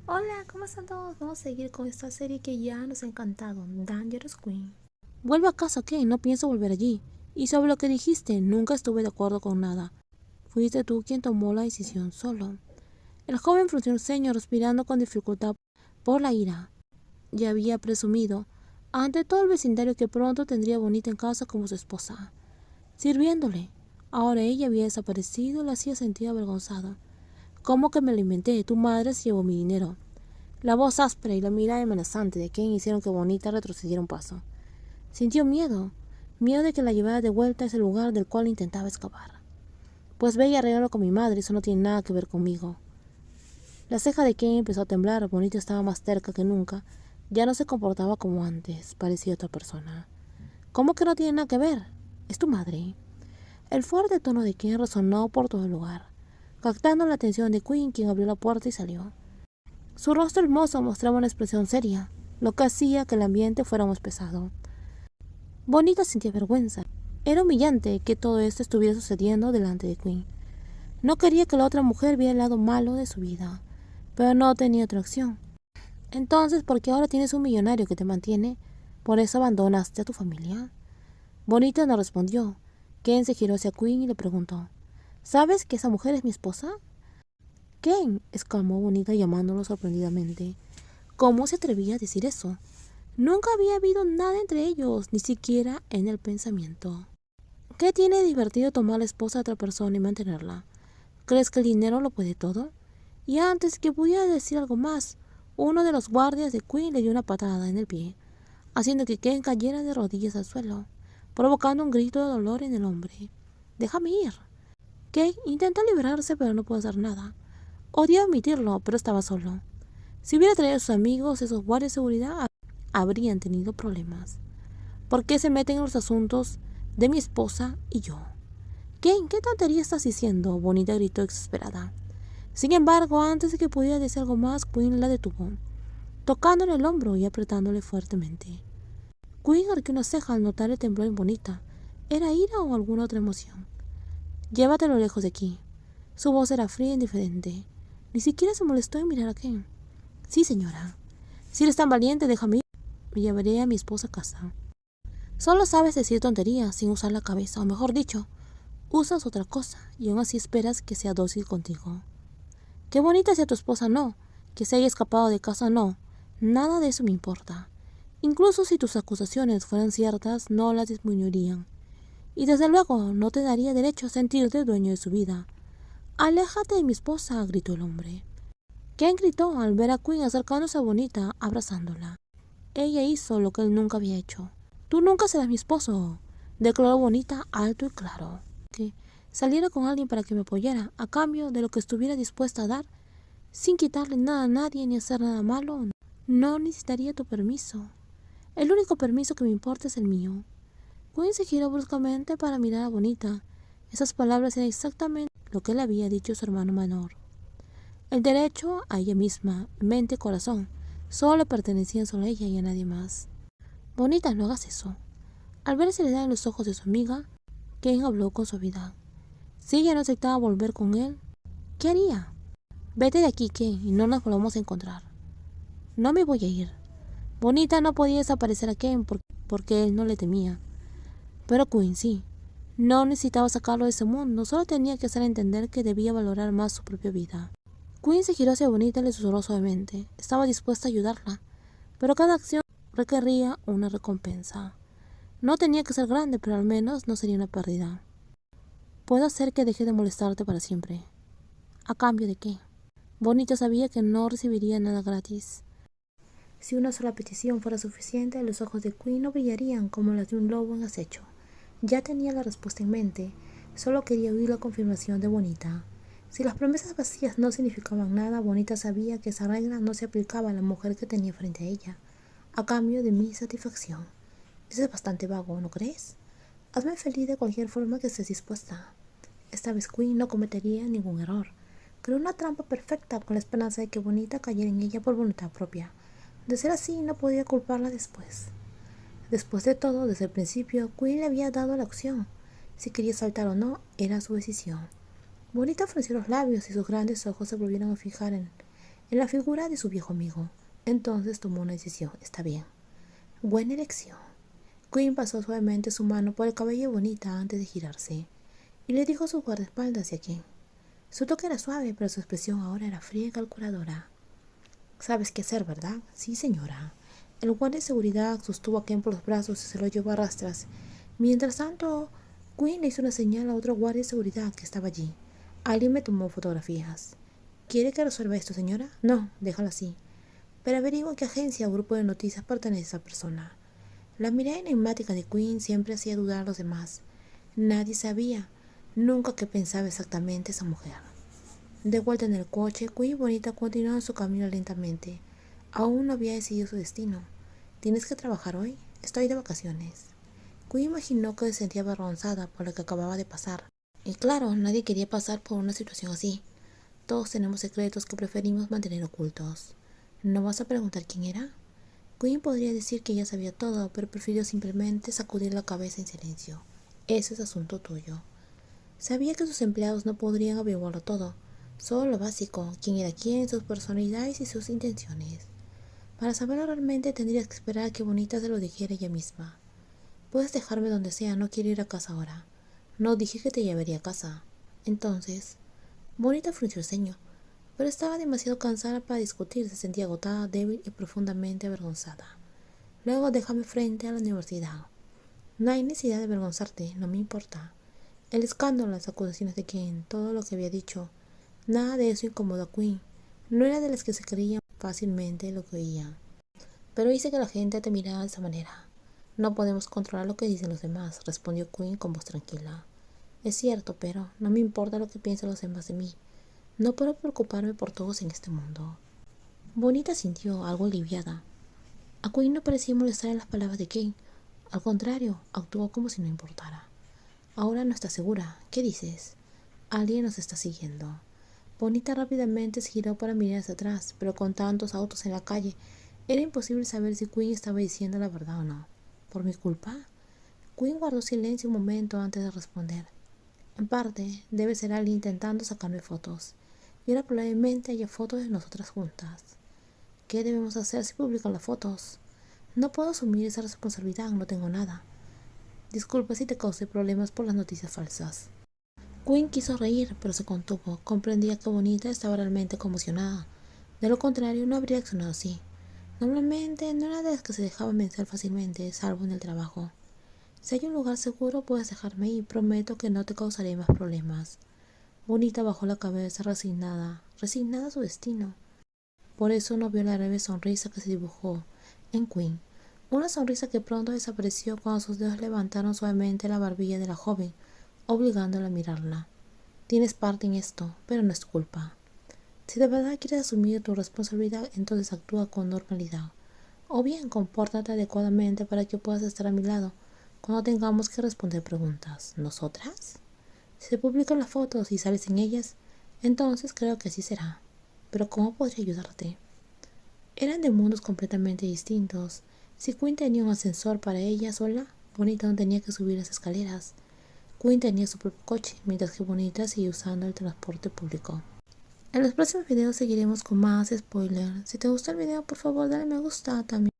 Hola, ¿cómo están todos? Vamos a seguir con esta serie que ya nos ha encantado, Dangerous Queen. Vuelvo a casa, ¿qué? No pienso volver allí. Y sobre lo que dijiste, nunca estuve de acuerdo con nada. Fuiste tú quien tomó la decisión solo. El joven frunció el ceño, respirando con dificultad por la ira. Ya había presumido ante todo el vecindario que pronto tendría a Bonita en casa como su esposa, sirviéndole. Ahora ella había desaparecido y la hacía sentir avergonzada. ¿Cómo que me lo inventé? Tu madre se llevó mi dinero. La voz áspera y la mirada amenazante de Ken hicieron que Bonita retrocediera un paso. Sintió miedo de que la llevara de vuelta a ese lugar del cual intentaba escapar. Pues ve y arréglalo con mi madre, eso no tiene nada que ver conmigo. La ceja de Ken empezó a temblar, Bonita estaba más terca que nunca. Ya no se comportaba como antes, parecía otra persona. ¿Cómo que no tiene nada que ver? Es tu madre. El fuerte tono de Ken resonó por todo el lugar, captando la atención de Quinn, quien abrió la puerta y salió. Su rostro hermoso mostraba una expresión seria, lo que hacía que el ambiente fuera más pesado. Bonita sentía vergüenza. Era humillante que todo esto estuviera sucediendo delante de Quinn. No quería que la otra mujer viera el lado malo de su vida, pero no tenía otra opción. Entonces, ¿por qué ahora tienes un millonario que te mantiene? ¿Por eso abandonaste a tu familia? Bonita no respondió. Ken se giró hacia Quinn y le preguntó, ¿sabes que esa mujer es mi esposa? Ken, exclamó Bonita llamándolo sorprendidamente. ¿Cómo se atrevía a decir eso? Nunca había habido nada entre ellos, ni siquiera en el pensamiento. ¿Qué tiene de divertido tomar la esposa de otra persona y mantenerla? ¿Crees que el dinero lo puede todo? Y antes que pudiera decir algo más, uno de los guardias de Quinn le dio una patada en el pie, haciendo que Ken cayera de rodillas al suelo, provocando un grito de dolor en el hombre. «Déjame ir». Ken intentó liberarse, pero no pudo hacer nada. Odiaba admitirlo, pero estaba solo. Si hubiera traído a sus amigos, esos guardias de seguridad habrían tenido problemas. ¿Por qué se meten en los asuntos de mi esposa y yo? ¿Qué tontería estás diciendo? Bonita gritó exasperada. Sin embargo, antes de que pudiera decir algo más, Quinn la detuvo, tocándole el hombro y apretándole fuertemente. Quinn arqueó una ceja al notar el temblor en Bonita. ¿Era ira o alguna otra emoción? Llévatelo lejos de aquí. Su voz era fría e indiferente. Ni siquiera se molestó en mirar a Ken. Sí, señora. Si eres tan valiente, déjame ir. Me llevaré a mi esposa a casa. Solo sabes decir tonterías sin usar la cabeza, o mejor dicho, usas otra cosa y aún así esperas que sea dócil contigo. Qué bonita sea tu esposa, no. Que se haya escapado de casa, no. Nada de eso me importa. Incluso si tus acusaciones fueran ciertas, no las disminuirían. Y desde luego no te daría derecho a sentirte dueño de su vida. Aléjate de mi esposa, gritó el hombre. Ken gritó al ver a Quinn acercándose a Bonita, abrazándola. Ella hizo lo que él nunca había hecho. Tú nunca serás mi esposo, declaró Bonita alto y claro. Que saliera con alguien para que me apoyara, a cambio de lo que estuviera dispuesta a dar, sin quitarle nada a nadie ni hacer nada malo. No necesitaría tu permiso. El único permiso que me importa es el mío. Quinn se giró bruscamente para mirar a Bonita. Esas palabras eran exactamente lo que le había dicho su hermano menor. El derecho a ella misma, mente y corazón, solo le pertenecían solo a ella y a nadie más. Bonita, no hagas eso. Al ver seriedad en los ojos de su amiga, Ken habló con suavidad. Si ella no aceptaba volver con él, ¿qué haría? Vete de aquí, Ken, y no nos volvamos a encontrar. No me voy a ir. Bonita no podía desaparecer a Ken porque él no le temía. Pero Quinn sí. No necesitaba sacarlo de ese mundo, solo tenía que hacer entender que debía valorar más su propia vida. Quinn se giró hacia Bonita y le susurró suavemente. Estaba dispuesta a ayudarla, pero cada acción requería una recompensa. No tenía que ser grande, pero al menos no sería una pérdida. Puedo hacer que deje de molestarte para siempre. ¿A cambio de qué? Bonita sabía que no recibiría nada gratis. Si una sola petición fuera suficiente, los ojos de Quinn no brillarían como las de un lobo en acecho. Ya tenía la respuesta en mente, solo quería oír la confirmación de Bonita. Si las promesas vacías no significaban nada, Bonita sabía que esa regla no se aplicaba a la mujer que tenía frente a ella, a cambio de mi satisfacción. Eso es bastante vago, ¿no crees? Hazme feliz de cualquier forma que estés dispuesta. Esta vez Quinn no cometería ningún error. Creó una trampa perfecta con la esperanza de que Bonita cayera en ella por voluntad propia. De ser así, no podía culparla después. Después de todo, desde el principio, Quinn le había dado la opción. Si quería saltar o no, era su decisión. Bonita frunció los labios y sus grandes ojos se volvieron a fijar en en la figura de su viejo amigo. Entonces tomó una decisión. Está bien. Buena elección. Quinn pasó suavemente su mano por el cabello de Bonita antes de girarse y le dijo a su guardaespaldas hacia quién. Su toque era suave, pero su expresión ahora era fría y calculadora. «Sabes qué hacer, ¿verdad?» «Sí, señora». El guardia de seguridad sostuvo a Ken por los brazos y se lo llevó a rastras. Mientras tanto, Quinn le hizo una señal a otro guardia de seguridad que estaba allí. Alguien me tomó fotografías. ¿Quiere que resuelva esto, señora? No, déjalo así. Pero averigua en qué agencia o grupo de noticias pertenece esa persona. La mirada enigmática de Quinn siempre hacía dudar a los demás. Nadie sabía nunca qué pensaba exactamente esa mujer. De vuelta en el coche, Quinn y Bonita continuaron su camino lentamente. Aún no había decidido su destino. ¿Tienes que trabajar hoy? Estoy de vacaciones. Quinn imaginó que se sentía avergonzada por lo que acababa de pasar. Y claro, nadie quería pasar por una situación así. Todos tenemos secretos que preferimos mantener ocultos. ¿No vas a preguntar quién era? Quinn podría decir que ya sabía todo, pero prefirió simplemente sacudir la cabeza en silencio. Ese es asunto tuyo. Sabía que sus empleados no podrían averiguarlo todo, solo lo básico, quién era quién, sus personalidades y sus intenciones. Para saberlo realmente tendrías que esperar a que Bonita se lo dijera ella misma. Puedes dejarme donde sea, no quiero ir a casa ahora. No dije que te llevaría a casa. Entonces, Bonita frunció el ceño, pero estaba demasiado cansada para discutir, se sentía agotada, débil y profundamente avergonzada. Luego déjame frente a la universidad. No hay necesidad de avergonzarte, no me importa. El escándalo, las acusaciones de Ken, todo lo que había dicho, nada de eso incomodó a Quinn. No era de las que se creían fácilmente lo que oían. Pero hice que la gente te mirara de esa manera. No podemos controlar lo que dicen los demás, respondió Quinn con voz tranquila. Es cierto, pero no me importa lo que piensen los demás de mí. No puedo preocuparme por todos en este mundo. Bonita sintió algo aliviada. A Quinn no parecía molestar en las palabras de Ken. Al contrario, actuó como si no importara. Ahora no está segura. ¿Qué dices? Alguien nos está siguiendo. Bonita rápidamente se giró para mirar hacia atrás, pero con tantos autos en la calle, era imposible saber si Quinn estaba diciendo la verdad o no. ¿Por mi culpa? Quinn guardó silencio un momento antes de responder. En parte, debe ser alguien intentando sacarme fotos. Y ahora probablemente haya fotos de nosotras juntas. ¿Qué debemos hacer si publican las fotos? No puedo asumir esa responsabilidad, no tengo nada. Disculpa si te causé problemas por las noticias falsas. Quinn quiso reír, pero se contuvo. Comprendía que Bonita estaba realmente conmocionada. De lo contrario, no habría accionado así. Normalmente no era de las que se dejaban vencer fácilmente, salvo en el trabajo. Si hay un lugar seguro, puedes dejarme ahí. Prometo que no te causaré más problemas. Bonita bajó la cabeza resignada a su destino. Por eso no vio la breve sonrisa que se dibujó en Quinn. Una sonrisa que pronto desapareció cuando sus dedos levantaron suavemente la barbilla de la joven, obligándola a mirarla. Tienes parte en esto, pero no es tu culpa. Si de verdad quieres asumir tu responsabilidad, entonces actúa con normalidad. O bien, compórtate adecuadamente para que puedas estar a mi lado cuando tengamos que responder preguntas. ¿Nosotras? Si se publican las fotos y sales en ellas, entonces creo que así será. Pero ¿cómo podría ayudarte? Eran de mundos completamente distintos. Si Quinn tenía un ascensor para ella sola, Bonita no tenía que subir las escaleras. Quinn tenía su propio coche, mientras que Bonita seguía usando el transporte público. En los próximos videos seguiremos con más spoilers. Si te gustó el video, por favor dale me gusta también.